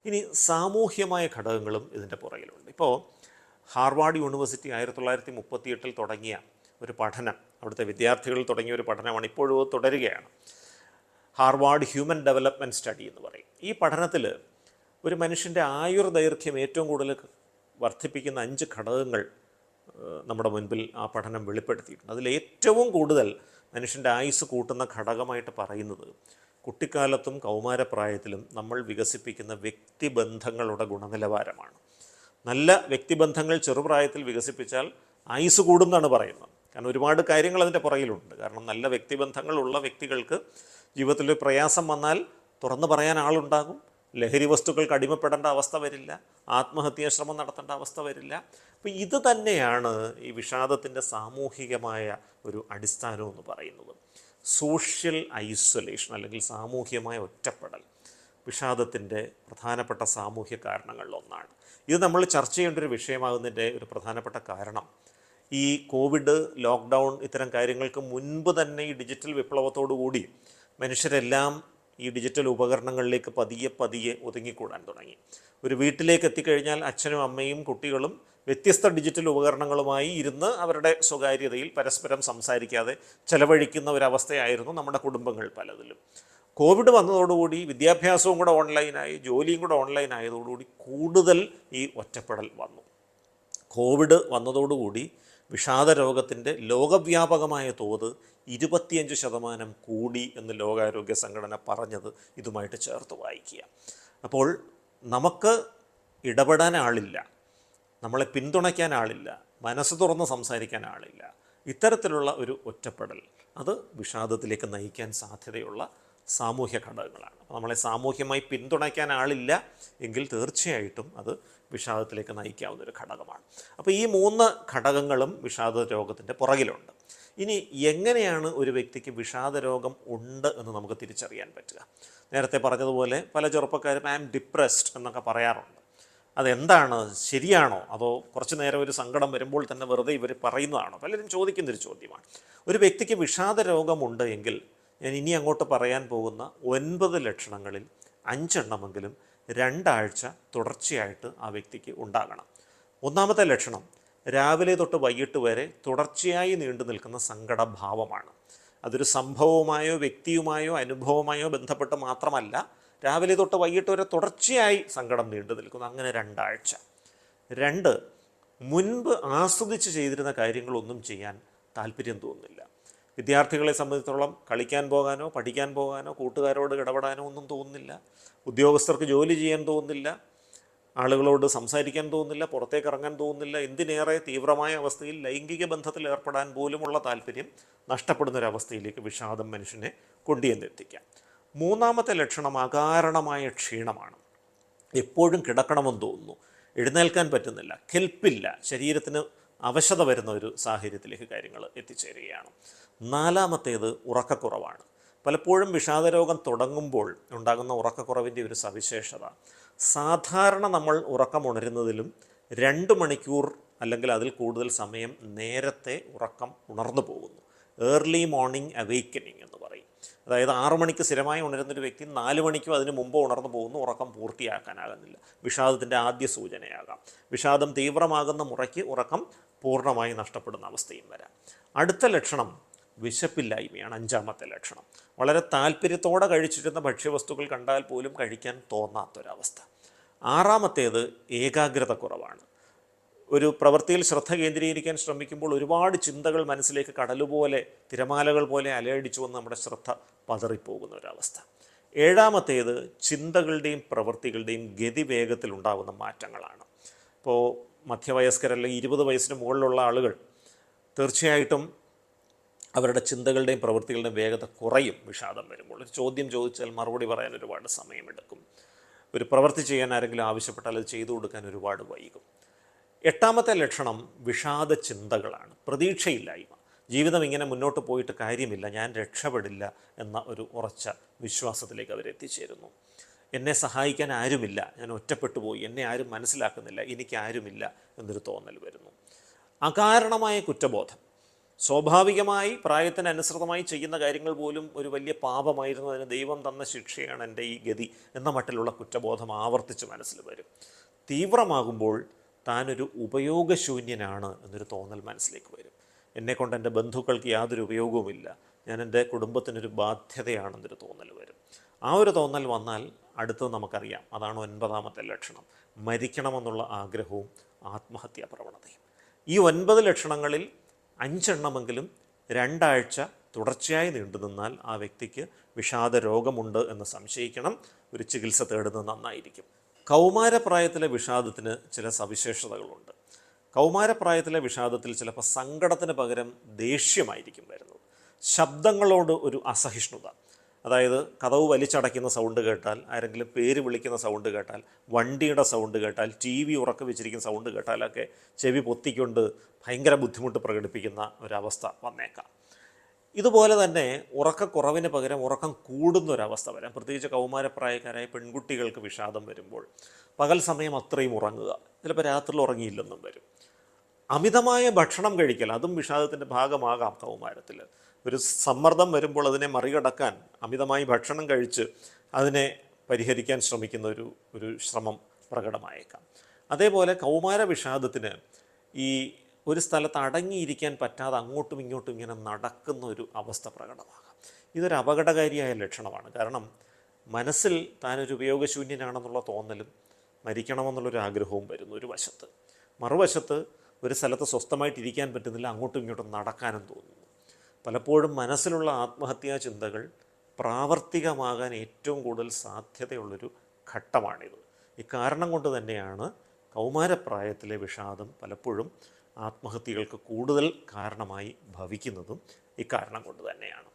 ഇനി സാമൂഹ്യമായ ഘടകങ്ങളും ഇതിൻ്റെ പുറകിലുണ്ട്. ഇപ്പോൾ ഹാർവാർഡ് യൂണിവേഴ്സിറ്റി 1938 തുടങ്ങിയ ഒരു പഠനം, അവിടുത്തെ വിദ്യാർത്ഥികൾ തുടങ്ങിയ ഒരു പഠനമാണ്, ഇപ്പോഴും തുടരുകയാണ്. ഹാർവാർഡ് ഹ്യൂമൻ ഡെവലപ്മെൻറ്റ് സ്റ്റഡി എന്ന് പറയും. ഈ പഠനത്തിൽ ഒരു മനുഷ്യൻ്റെ ആയുർദൈർഘ്യം ഏറ്റവും കൂടുതൽ വർദ്ധിപ്പിക്കുന്ന 5 ഘടകങ്ങൾ നമ്മുടെ മുൻപിൽ ആ പഠനം വെളിപ്പെടുത്തിയിട്ടുണ്ട്. അതിൽ ഏറ്റവും കൂടുതൽ മനുഷ്യൻ്റെ ആയുസ് കൂട്ടുന്ന ഘടകമായിട്ട് പറയുന്നത് കുട്ടിക്കാലത്തും കൗമാരപ്രായത്തിലും നമ്മൾ വികസിപ്പിക്കുന്ന വ്യക്തിബന്ധങ്ങളുടെ ഗുണനിലവാരമാണ്. നല്ല വ്യക്തിബന്ധങ്ങൾ ചെറുപ്രായത്തിൽ വികസിപ്പിച്ചാൽ ആയുസ് കൂടുമെന്നാണ് പറയുന്നത്. കാരണം ഒരുപാട് കാര്യങ്ങൾ അതിൻ്റെ പുറകിലുണ്ട്. കാരണം നല്ല വ്യക്തിബന്ധങ്ങളുള്ള വ്യക്തികൾക്ക് ജീവിതത്തിൽ പ്രയാസം വന്നാൽ തുറന്നു പറയാൻ ആളുണ്ടാകും, ലഹരി വസ്തുക്കൾക്ക് അടിമപ്പെടേണ്ട അവസ്ഥ വരില്ല, ആത്മഹത്യാശ്രമം നടത്തേണ്ട അവസ്ഥ വരില്ല. അപ്പോൾ ഇത് തന്നെയാണ് ഈ വിഷാദത്തിൻ്റെ സാമൂഹികമായ ഒരു അടിസ്ഥാനം എന്ന് പറയുന്നത്. സോഷ്യൽ ഐസൊലേഷൻ അല്ലെങ്കിൽ സാമൂഹികമായ ഒറ്റപ്പെടൽ വിഷാദത്തിൻ്റെ പ്രധാനപ്പെട്ട സാമൂഹ്യ കാരണങ്ങളിലൊന്നാണ്. ഇത് നമ്മൾ ചർച്ച ചെയ്യേണ്ട ഒരു വിഷയമാകുന്നതിൻ്റെ ഒരു പ്രധാനപ്പെട്ട കാരണം ഈ കോവിഡ്, ലോക്ക്ഡൗൺ ഇത്തരം കാര്യങ്ങൾക്ക് മുൻപ് തന്നെ ഈ ഡിജിറ്റൽ വിപ്ലവത്തോടു കൂടി മനുഷ്യരെല്ലാം ഈ ഡിജിറ്റൽ ഉപകരണങ്ങളിലേക്ക് പതിയെ ഒതുങ്ങിക്കൂടാൻ തുടങ്ങി. ഒരു വീട്ടിലേക്ക് എത്തിക്കഴിഞ്ഞാൽ അച്ഛനും അമ്മയും കുട്ടികളും വ്യത്യസ്ത ഡിജിറ്റൽ ഉപകരണങ്ങളുമായി ഇരുന്ന് അവരുടെ സ്വകാര്യതയിൽ പരസ്പരം സംസാരിക്കാതെ ചെലവഴിക്കുന്ന ഒരവസ്ഥയായിരുന്നു നമ്മുടെ കുടുംബങ്ങൾ പലതിലും. കോവിഡ് വന്നതോടുകൂടി വിദ്യാഭ്യാസവും കൂടെ ഓൺലൈനായി, ജോലിയും കൂടെ ഓൺലൈൻ ആയതോടുകൂടി കൂടുതൽ ഈ ഒറ്റപ്പെടൽ വന്നു. കോവിഡ് വന്നതോടുകൂടി വിഷാദ രോഗത്തിൻ്റെ ലോകവ്യാപകമായ തോത് 25% കൂടി എന്ന് ലോകാരോഗ്യ സംഘടന പറഞ്ഞത് ഇതുമായിട്ട് ചേർത്ത് വായിക്കുക. അപ്പോൾ നമുക്ക് ഇടപെടാൻ ആളില്ല, നമ്മളെ പിന്തുണയ്ക്കാൻ ആളില്ല, മനസ്സ് തുറന്ന് സംസാരിക്കാൻ ആളില്ല. ഇത്തരത്തിലുള്ള ഒരു ഒറ്റപ്പെടൽ അത് വിഷാദത്തിലേക്ക് നയിക്കാൻ സാധ്യതയുള്ള സാമൂഹ്യ ഘടകങ്ങളാണ്. അപ്പോൾ നമ്മളെ സാമൂഹ്യമായി പിന്തുണയ്ക്കാൻ ആളില്ല എങ്കിൽ തീർച്ചയായിട്ടും അത് വിഷാദത്തിലേക്ക് നയിക്കാവുന്ന ഒരു ഘടകമാണ്. അപ്പോൾ ഈ 3 ഘടകങ്ങളും വിഷാദ രോഗത്തിൻ്റെ പുറകിലുണ്ട്. ഇനി എങ്ങനെയാണ് ഒരു വ്യക്തിക്ക് വിഷാദ രോഗം ഉണ്ട് എന്ന് നമുക്ക് തിരിച്ചറിയാൻ പറ്റുക? നേരത്തെ പറഞ്ഞതുപോലെ പല ചെറുപ്പക്കാരും ഐ ആം ഡിപ്രസ്ഡ് എന്നൊക്കെ പറയാറുണ്ട്. അതെന്താണ്, ശരിയാണോ, അതോ കുറച്ച് നേരം ഒരു സങ്കടം വരുമ്പോൾ തന്നെ വെറുതെ ഇവർ പറയുന്നതാണോ? പലരും ചോദിക്കുന്നൊരു ചോദ്യമാണ്. ഒരു വ്യക്തിക്ക് വിഷാദ രോഗമുണ്ട് എങ്കിൽ ഞാൻ ഇനി അങ്ങോട്ട് പറയാൻ പോകുന്ന 9 ലക്ഷണങ്ങളിൽ 5 എണ്ണമെങ്കിലും 2 ആഴ്ച തുടർച്ചയായിട്ട് ആ വ്യക്തിക്ക് ഉണ്ടാകണം. ഒന്നാമത്തെ ലക്ഷണം രാവിലെ തൊട്ട് വൈകിട്ട് വരെ തുടർച്ചയായി നീണ്ടു നിൽക്കുന്ന സങ്കടഭാവമാണ്. അതൊരു സംഭവവുമായോ വ്യക്തിയുമായോ അനുഭവമായോ ബന്ധപ്പെട്ട് മാത്രമല്ല, രാവിലെ തൊട്ട് വൈകിട്ട് വരെ തുടർച്ചയായി സങ്കടം നീണ്ടു നിൽക്കുന്നു. അങ്ങനെ 2 ആഴ്ച. 2, മുൻപ് ആസ്വദിച്ച് ചെയ്തിരുന്ന കാര്യങ്ങളൊന്നും ചെയ്യാൻ താല്പര്യം തോന്നുന്നില്ല. വിദ്യാർത്ഥികളെ സംബന്ധിച്ചിടത്തോളം കളിക്കാൻ പോകാനോ പഠിക്കാൻ പോകാനോ കൂട്ടുകാരോട് ഇടപെടാനോ ഒന്നും തോന്നുന്നില്ല. ഉദ്യോഗസ്ഥർക്ക് ജോലി ചെയ്യാൻ തോന്നുന്നില്ല, ആളുകളോട് സംസാരിക്കാൻ തോന്നുന്നില്ല, പുറത്തേക്ക് ഇറങ്ങാൻ തോന്നുന്നില്ല. എന്തിനേറെ തീവ്രമായ അവസ്ഥയിൽ ലൈംഗിക ബന്ധത്തിൽ ഏർപ്പെടാൻ പോലുമുള്ള താല്പര്യം നഷ്ടപ്പെടുന്നൊരവസ്ഥയിലേക്ക് വിഷാദം മനുഷ്യനെ കൊണ്ടുചെന്നെത്തിക്കാം. 3ാമത്തെ ലക്ഷണം അകാരണമായ ക്ഷീണമാണ്. എപ്പോഴും കിടക്കണമെന്ന് തോന്നുന്നു, എഴുന്നേൽക്കാൻ പറ്റുന്നില്ല, കെൽപ്പില്ല, ശരീരത്തിന് അവശത വരുന്ന ഒരു സാഹചര്യത്തിലേക്ക് കാര്യങ്ങൾ എത്തിച്ചേരുകയാണ്. 4ാമത്തേത് ഉറക്കക്കുറവാണ്. പലപ്പോഴും വിഷാദരോഗം തുടങ്ങുമ്പോൾ ഉണ്ടാകുന്ന ഉറക്കക്കുറവിൻ്റെ ഒരു സവിശേഷത, സാധാരണ നമ്മൾ ഉറക്കമുണരുന്നതിലും 2 മണിക്കൂർ അല്ലെങ്കിൽ അതിൽ കൂടുതൽ സമയം നേരത്തെ ഉറക്കം ഉണർന്നു പോകുന്നു. ഏർലി മോർണിംഗ് അവേക്കനിങ് എന്ന് പറയും. അതായത് 6 മണിക്ക് സ്ഥിരമായി ഉണരുന്നൊരു വ്യക്തി 4 മണിക്കും അതിന് മുമ്പ് ഉണർന്നു പോകുന്നു, ഉറക്കം പൂർത്തിയാക്കാനാകുന്നില്ല. വിഷാദത്തിൻ്റെ ആദ്യ സൂചനയാകാം. വിഷാദം തീവ്രമാകുന്ന മുറയ്ക്ക് ഉറക്കം പൂർണ്ണമായി നഷ്ടപ്പെടുന്ന അവസ്ഥയും വരാം. അടുത്ത ലക്ഷണം വിശപ്പില്ലായ്മയാണ്. 5ാമത്തെ ലക്ഷണം വളരെ താല്പര്യത്തോടെ കഴിച്ചിരുന്ന ഭക്ഷ്യവസ്തുക്കൾ കണ്ടാൽ പോലും കഴിക്കാൻ തോന്നാത്തൊരവസ്ഥ. 6ാമത്തേത് ഏകാഗ്രത കുറവാണ്. ഒരു പ്രവൃത്തിയിൽ ശ്രദ്ധ കേന്ദ്രീകരിക്കാൻ ശ്രമിക്കുമ്പോൾ ഒരുപാട് ചിന്തകൾ മനസ്സിലേക്ക് കടലുപോലെ, തിരമാലകൾ പോലെ അലയടിച്ചു വന്ന് നമ്മുടെ ശ്രദ്ധ പതറിപ്പോകുന്ന ഒരവസ്ഥ. 7ാമത്തേത് ചിന്തകളുടെയും പ്രവൃത്തികളുടെയും ഗതിവേഗത്തിൽ ഉണ്ടാകുന്ന മാറ്റങ്ങളാണ്. ഇപ്പോൾ മധ്യവയസ്കരല്ലെങ്കിൽ 20 വയസ്സിന് മുകളിലുള്ള ആളുകൾ തീർച്ചയായിട്ടും അവരുടെ ചിന്തകളുടെയും പ്രവൃത്തികളുടെയും വേഗത കുറയും വിഷാദം വരുമ്പോൾ. ഒരു ചോദ്യം ചോദിച്ചാൽ മറുപടി പറയാൻ ഒരുപാട് സമയമെടുക്കും. ഒരു പ്രവൃത്തി ചെയ്യാൻ ആരെങ്കിലും ആവശ്യപ്പെട്ടാൽ അത് ചെയ്തു കൊടുക്കാൻ ഒരുപാട് വൈകും. 8ാമത്തെ ലക്ഷണം വിഷാദ ചിന്തകളാണ്. പ്രതീക്ഷയില്ലായ്മ. ജീവിതം ഇങ്ങനെ മുന്നോട്ട് പോയിട്ട് കാര്യമില്ല, ഞാൻ രക്ഷപ്പെടില്ല എന്ന ഒരു ഉറച്ച വിശ്വാസത്തിലേക്ക് അവരെത്തിച്ചേരുന്നു. എന്നെ സഹായിക്കാൻ ആരുമില്ല, ഞാൻ ഒറ്റപ്പെട്ടു പോയി, എന്നെ ആരും മനസ്സിലാക്കുന്നില്ല, എനിക്ക് ആരുമില്ല എന്നൊരു തോന്നൽ വരുന്നു. അകാരണമായ കുറ്റബോധം. സ്വാഭാവികമായി പ്രായത്തിനനുസൃതമായി ചെയ്യുന്ന കാര്യങ്ങൾ പോലും ഒരു വലിയ പാപമായിരുന്നു, അതിന് ദൈവം തന്ന ശിക്ഷയാണ് എൻ്റെ ഈ ഗതി എന്ന മട്ടിലുള്ള കുറ്റബോധം ആവർത്തിച്ച് മനസ്സിൽ വരും. തീവ്രമാകുമ്പോൾ താനൊരു ഉപയോഗശൂന്യനാണ് എന്നൊരു തോന്നൽ മനസ്സിലേക്ക് വരും. എന്നെക്കൊണ്ട് എൻ്റെ ബന്ധുക്കൾക്ക് യാതൊരു ഉപയോഗവുമില്ല, ഞാൻ എൻ്റെ കുടുംബത്തിനൊരു ബാധ്യതയാണെന്നൊരു തോന്നൽ വരും. ആ ഒരു തോന്നൽ വന്നാൽ അടുത്തത് നമുക്കറിയാം, അതാണ് 9ാമത്തെ ലക്ഷണം, മരിക്കണമെന്നുള്ള ആഗ്രഹവും ആത്മഹത്യാ പ്രവണതയും. ഈ 9 ലക്ഷണങ്ങളിൽ 5 എണ്ണമെങ്കിലും 2 ആഴ്ച തുടർച്ചയായി നീണ്ടു നിന്നാൽ ആ വ്യക്തിക്ക് വിഷാദ രോഗമുണ്ട് എന്ന് സംശയിക്കണം, ഒരു ചികിത്സ തേടുന്നത് നന്നായിരിക്കും. കൗമാരപ്രായത്തിലെ വിഷാദത്തിന് ചില സവിശേഷതകളുണ്ട്. കൗമാരപ്രായത്തിലെ വിഷാദത്തിൽ ചിലപ്പോൾ സങ്കടത്തിന് പകരം ദേഷ്യമായിരിക്കും വരുന്നത്. ശബ്ദങ്ങളോട് ഒരു അസഹിഷ്ണുത, അതായത് കതവ് വലിച്ചടയ്ക്കുന്ന സൗണ്ട് കേട്ടാൽ, ആരെങ്കിലും പേര് വിളിക്കുന്ന സൗണ്ട് കേട്ടാൽ, വണ്ടിയുടെ സൗണ്ട് കേട്ടാൽ, TV ഉറക്കെ വെച്ചിരിക്കുന്ന സൗണ്ട് കേട്ടാലൊക്കെ ചെവി പൊത്തിക്കൊണ്ട് ഭയങ്കര ബുദ്ധിമുട്ട് പ്രകടിപ്പിക്കുന്ന ഒരവസ്ഥ വന്നേക്കാം. ഇതുപോലെ തന്നെ ഉറക്കക്കുറവിന് പകരം ഉറക്കം കൂടുന്ന ഒരവസ്ഥ വരാം. പ്രത്യേകിച്ച് കൗമാരപ്രായക്കാരായ പെൺകുട്ടികൾക്ക് വിഷാദം വരുമ്പോൾ പകൽ സമയം അത്രയും ഉറങ്ങുക, ചിലപ്പോൾ രാത്രിയിൽ ഉറങ്ങിയില്ലെന്നും വരും. അമിതമായ ഭക്ഷണം കഴിക്കൽ, അതും വിഷാദത്തിൻ്റെ ഭാഗമാകാം. കൗമാരത്തിൽ ഒരു സമ്മർദ്ദം വരുമ്പോൾ അതിനെ മറികടക്കാൻ അമിതമായി ഭക്ഷണം കഴിച്ച് അതിനെ പരിഹരിക്കാൻ ശ്രമിക്കുന്ന ഒരു ശ്രമം പ്രകടമായേക്കാം. അതേപോലെ കൗമാര വിഷാദത്തിന് ഈ ഒരു സ്ഥലത്ത് അടങ്ങിയിരിക്കാൻ പറ്റാതെ അങ്ങോട്ടും ഇങ്ങോട്ടും ഇങ്ങനെ നടക്കുന്ന ഒരു അവസ്ഥ പ്രകടമാകാം. ഇതൊരു അപകടകാരിയായ ലക്ഷണമാണ്. കാരണം മനസ്സിൽ താനൊരു ഉപയോഗശൂന്യനാണെന്നുള്ള തോന്നലും മരിക്കണമെന്നുള്ളൊരു ആഗ്രഹവും വരുന്നു ഒരു വശത്ത്. മറുവശത്ത് ഒരു സ്ഥലത്ത് സ്വസ്ഥമായിട്ടിരിക്കാൻ പറ്റുന്നില്ല, അങ്ങോട്ടും ഇങ്ങോട്ടും നടക്കാനും തോന്നുന്നു. പലപ്പോഴും മനസ്സിലുള്ള ആത്മഹത്യാ ചിന്തകൾ പ്രാവർത്തികമാകാൻ ഏറ്റവും കൂടുതൽ സാധ്യതയുള്ളൊരു ഘട്ടമാണിത്. ഇക്കാരണം കൊണ്ട് തന്നെയാണ് കൗമാരപ്രായത്തിലെ വിഷാദം പലപ്പോഴും ആത്മഹത്യകൾക്ക് കൂടുതൽ കാരണമായി ഭവിക്കുന്നതും ഇക്കാരണം കൊണ്ട് തന്നെയാണ്.